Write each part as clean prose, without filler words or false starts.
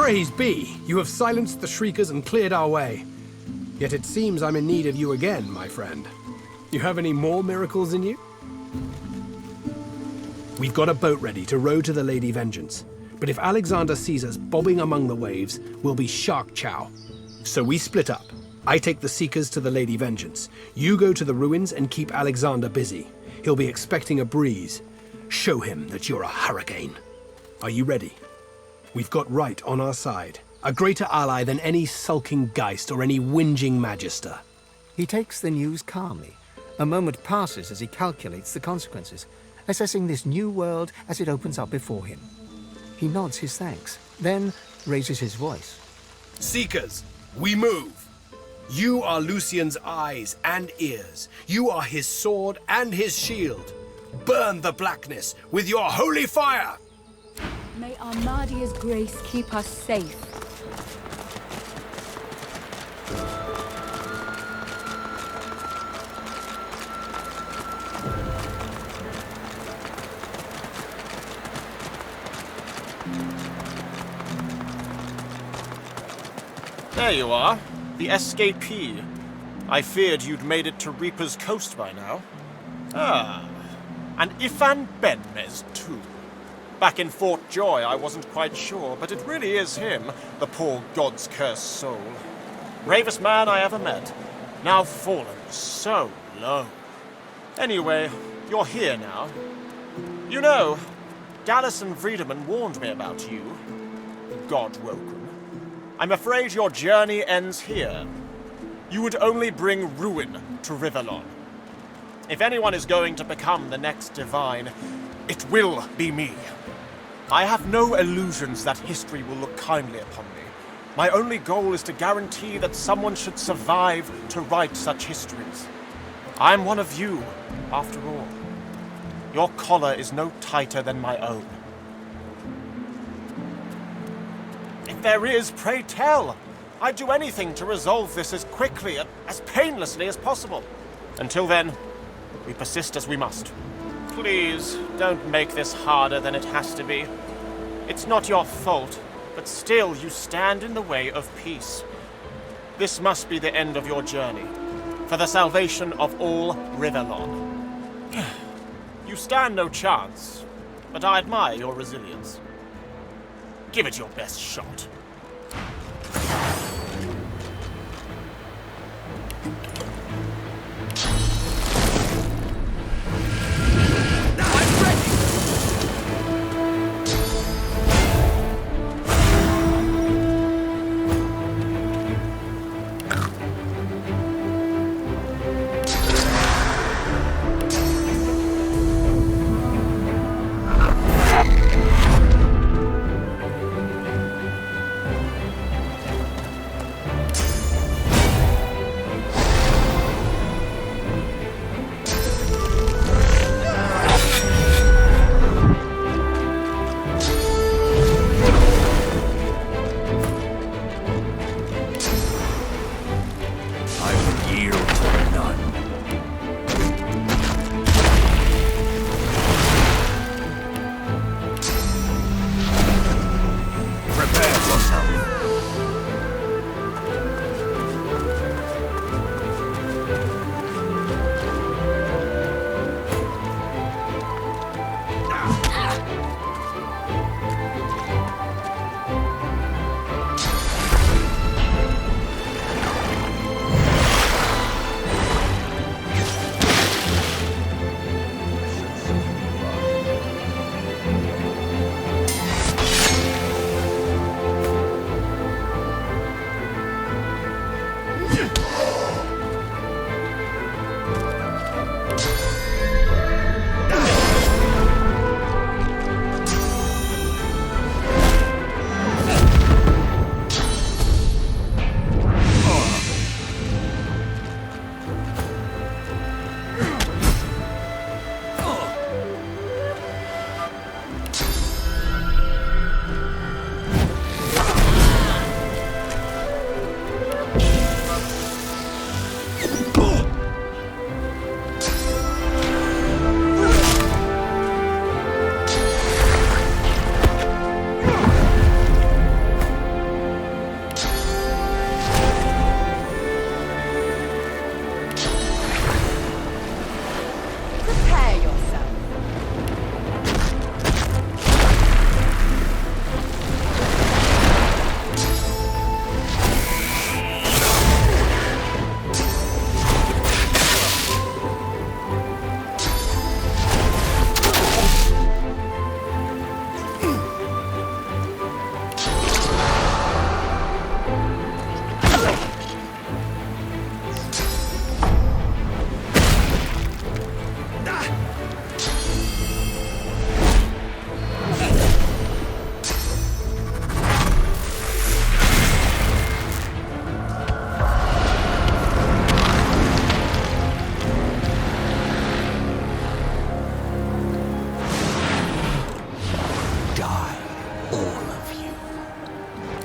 Praise be! You have silenced the Shriekers and cleared our way. Yet it seems I'm in need of you again, my friend. You have any more miracles in you? We've got a boat ready to row to the Lady Vengeance. But if Alexandar sees us bobbing among the waves, we'll be shark chow. So we split up. I take the Seekers to the Lady Vengeance. You go to the ruins and keep Alexandar busy. He'll be expecting a breeze. Show him that you're a hurricane. Are you ready? We've got right on our side. A greater ally than any sulking Geist or any whinging Magister. He takes the news calmly. A moment passes as he calculates the consequences, assessing this new world as it opens up before him. He nods his thanks, then raises his voice. Seekers, we move. You are Lucian's eyes and ears. You are his sword and his shield. Burn the blackness with your holy fire! May Armadia's grace keep us safe. There you are, the escapee. I feared you'd made it to Reaper's Coast by now. Ah, and Ifan Benmez too. Back in Fort Joy, I wasn't quite sure, but it really is him, the poor god's cursed soul. Bravest man I ever met, now fallen so low. Anyway, you're here now. You know, Dallas and Friedemann warned me about you. God-woken. I'm afraid your journey ends here. You would only bring ruin to Rivellon. If anyone is going to become the next divine, it will be me. I have no illusions that history will look kindly upon me. My only goal is to guarantee that someone should survive to write such histories. I'm one of you, after all. Your collar is no tighter than my own. If there is, pray tell. I'd do anything to resolve this as quickly, as painlessly as possible. Until then, we persist as we must. Please, don't make this harder than it has to be. It's not your fault, but still you stand in the way of peace. This must be the end of your journey, for the salvation of all Rivellon. You stand no chance, but I admire your resilience. Give it your best shot.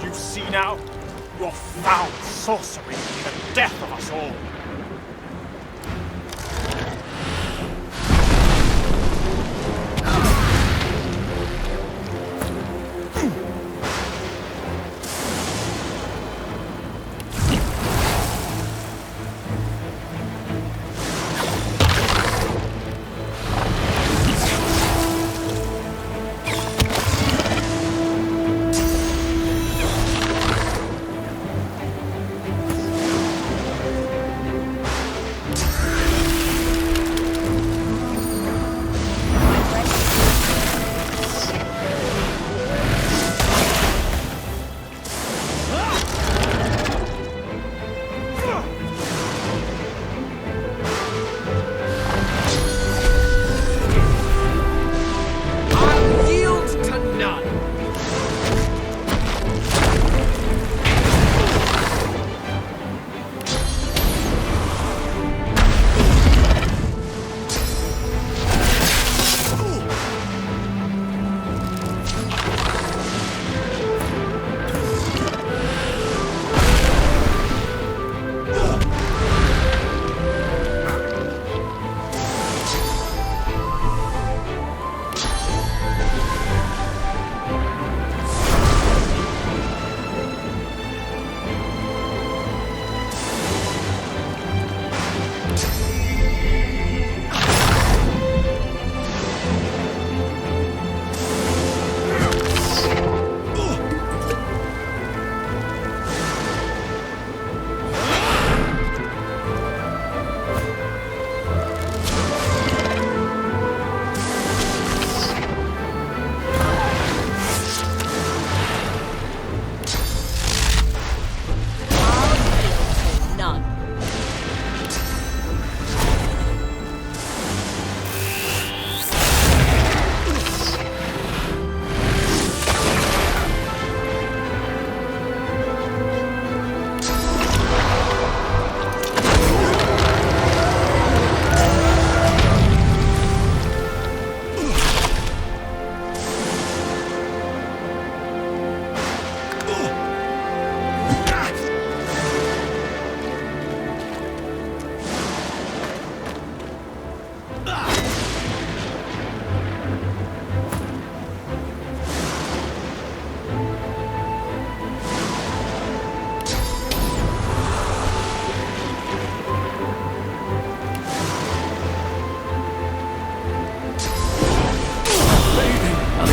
you see now? Your foul sorcery will be the death of us all.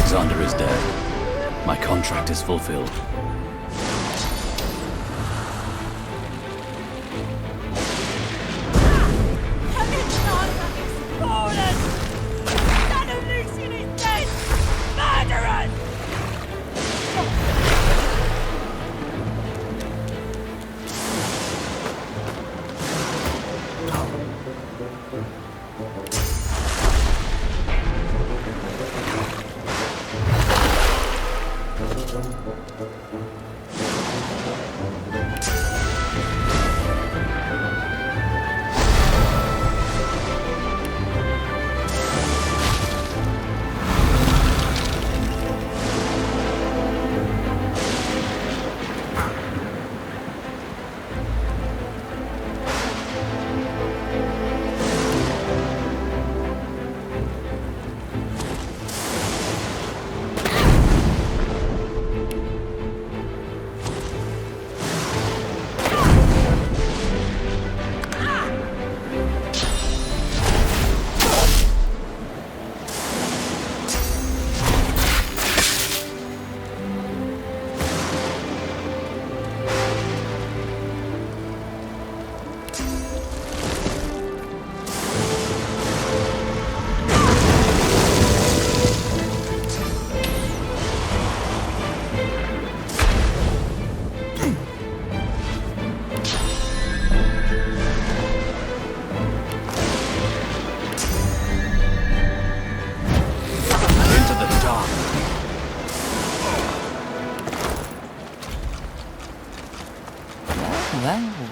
Alexandar is dead. My contract is fulfilled. Alexandar is fallen! Son of Lucian is dead! Murderers!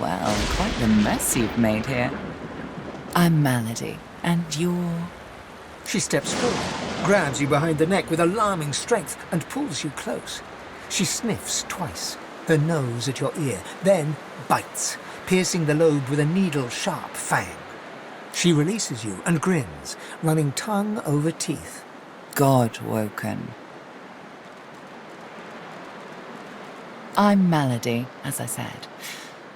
Well, quite the mess you've made here. I'm Malady, and you're... She steps forward, grabs you behind the neck with alarming strength, and pulls you close. She sniffs twice, her nose at your ear, then bites, piercing the lobe with a needle-sharp fang. She releases you and grins, running tongue over teeth. God woken. I'm Malady, as I said.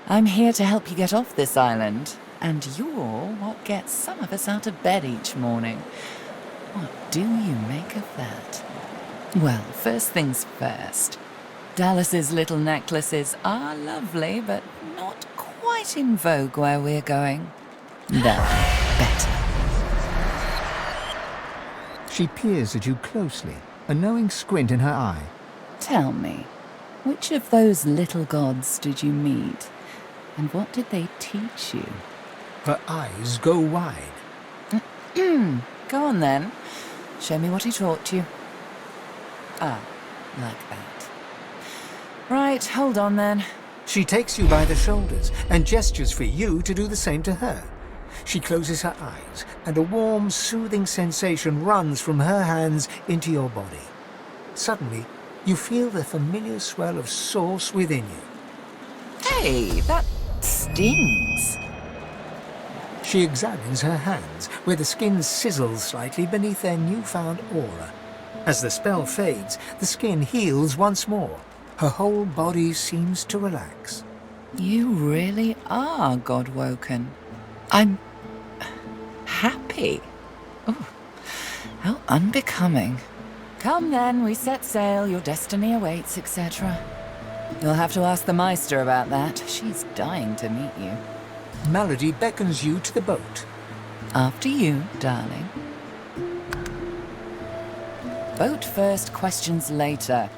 I'm here to help you get off this island, and you're what gets some of us out of bed each morning. What do you make of that? Well, first things first. Dallas's little necklaces are lovely, but not quite in vogue where we're going. They're better. She peers at you closely, a knowing squint in her eye. Tell me, which of those little gods did you meet? And what did they teach you? Her eyes go wide. Go on then. Show me what he taught you. Ah, like that. Right, hold on then. She takes you by the shoulders and gestures for you to do the same to her. She closes her eyes, and a warm, soothing sensation runs from her hands into your body. Suddenly, you feel the familiar swell of source within you. Hey, that stings. She examines her hands, where the skin sizzles slightly beneath their newfound aura. As the spell fades, the skin heals once more. Her whole body seems to relax. You really are God-woken. I'm happy. Oh, how unbecoming. Come then, we set sail, your destiny awaits, etc. You'll have to ask the Meister about that. She's dying to meet you. Malady beckons you to the boat. After you, darling. Boat first, questions later.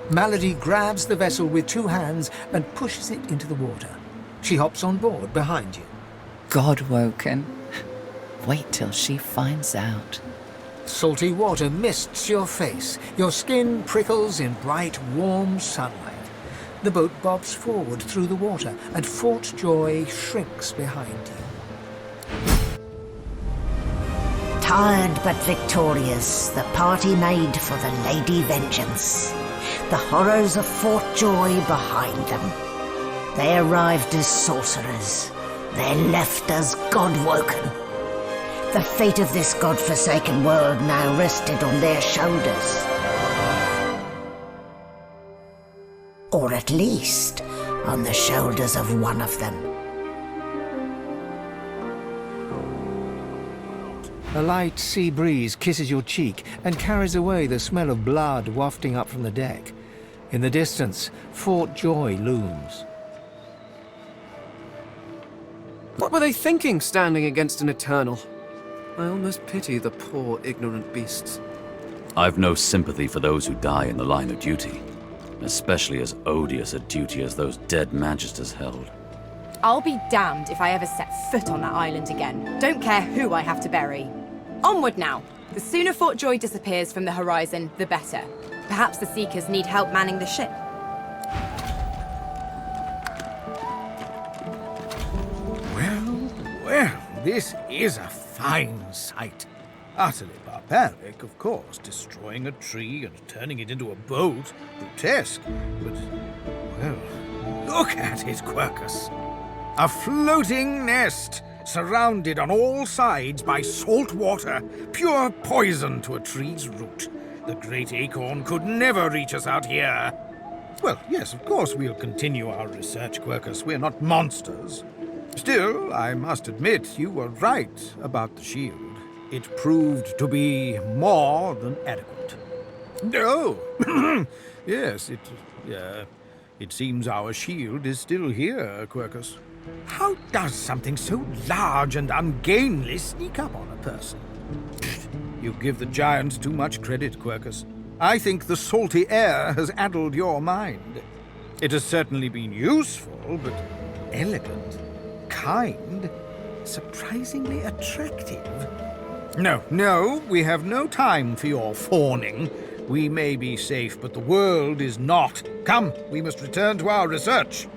Malady grabs the vessel with two hands and pushes it into the water. She hops on board behind you. God-woken. Wait till she finds out. Salty water mists your face. Your skin prickles in bright, warm sunlight. The boat bobs forward through the water, and Fort Joy shrinks behind you. Tired but victorious, the party made for the Lady Vengeance. The horrors of Fort Joy behind them. They arrived as sorcerers. They left as God-woken. The fate of this God-forsaken world now rested on their shoulders. Or at least on the shoulders of one of them. A light sea breeze kisses your cheek and carries away the smell of blood wafting up from the deck. In the distance, Fort Joy looms. What were they thinking, standing against an Eternal? I almost pity the poor, ignorant beasts. I've no sympathy for those who die in the line of duty, especially as odious a duty as those dead magisters held. I'll be damned if I ever set foot on that island again. Don't care who I have to bury. Onward now. The sooner Fort Joy disappears from the horizon, the better. Perhaps the Seekers need help manning the ship. Well, this is a fine sight. Utterly barbaric, of course, destroying a tree and turning it into a boat. Grotesque, but, well, look at it, Quercus. A floating nest, surrounded on all sides by salt water, pure poison to a tree's root. The great acorn could never reach us out here. Well, yes, of course we'll continue our research, Quercus. We're not monsters. Still, I must admit you were right about the shield. It proved to be more than adequate. Oh, yes, it seems our shield is still here, Quercus. How does something so large and ungainly sneak up on a person? You give the giants too much credit, Quercus. I think the salty air has addled your mind. It has certainly been useful, but elegant, kind, surprisingly attractive. No, we have no time for your fawning. We may be safe, but the world is not. Come, we must return to our research.